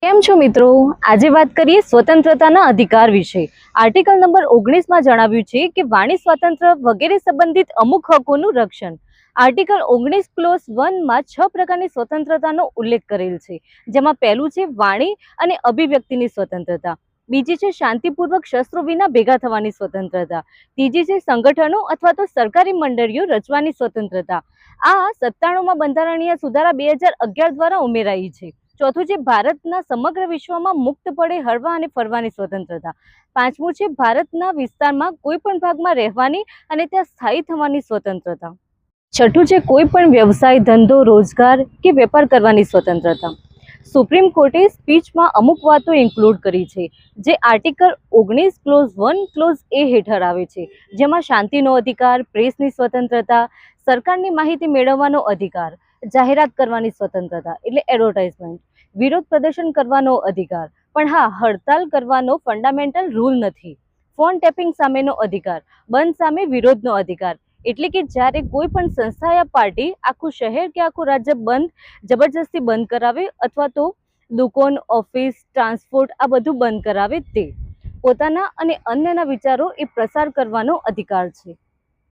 કેમ છો મિત્રો? આજે વાત કરીએ સ્વતંત્રતાના અધિકાર વિશે। આર્ટિકલ નંબર 19 માં જણાવ્યું છે કે વાણી સ્વાતંત્ર્ય વગેરે સંબંધિત અમુક હકોનું રક્ષણ। આર્ટિકલ 19 ક્લોઝ 1 માં 6 પ્રકારની સ્વતંત્રતાનો ઉલ્લેખ કરેલ છે, જેમાં પહેલું છે વાણી અને અભિવ્યક્તિની સ્વતંત્રતા, બીજી છે શાંતિપૂર્વક શસ્ત્રો વિના ભેગા થવાની સ્વતંત્રતા, ત્રીજી છે સંગઠનો અથવા તો સરકારી મંડળીઓ રચવાની સ્વતંત્રતા। આ 97માં બંધારણીય સુધારા 2011 દ્વારા ઉમેરાઈ છે। ચોથું છે ભારતના સમગ્ર વિશ્વમાં મુક્તપણે હરવા અને ફરવાની સ્વતંત્રતા। પાંચમું છે ભારતના વિસ્તારમાં કોઈ પણ ભાગમાં રહેવાની અને ત્યાં સ્થાયી થવાની સ્વતંત્રતા। છઠ્ઠું છે કોઈ પણ વ્યવસાય, ધંધો, રોજગાર કે વેપાર કરવાની સ્વતંત્રતા। સુપ્રીમ કોર્ટે સ્પીચમાં અમુક વાતો ઇન્ક્લુડ કરી છે, જે આર્ટિકલ 19 ક્લોઝ 1 ક્લોઝ એ હેઠળ આવે છે, જેમાં શાંતિનો અધિકાર, પ્રેસની સ્વતંત્રતા, સરકારની માહિતી મેળવવાનો અધિકાર, જાહેરાત કરવાની સ્વતંત્રતા એટલે એડવર્ટાઇઝમેન્ટ, વિરોધ પ્રદર્શન કરવાનો અધિકાર, પણ હા, હડતાલ કરવાનો ફંડામેન્ટલ રૂલ નથી। ફોન ટેપિંગ સામેનો અધિકાર, બંધ સામે વિરોધનો અધિકાર, એટલે કે જ્યારે કોઈ પણ સંસ્થા યા પાર્ટી આખું શહેર કે આખું રાજ્ય જબરજસ્તી બંધ કરાવે અથવા તો દુકાન, ઓફિસ, ટ્રાન્સપોર્ટ આ બધું બંધ કરાવે તે પોતાના અને અન્યના વિચારો એ પ્રસાર કરવાનો અધિકાર છે।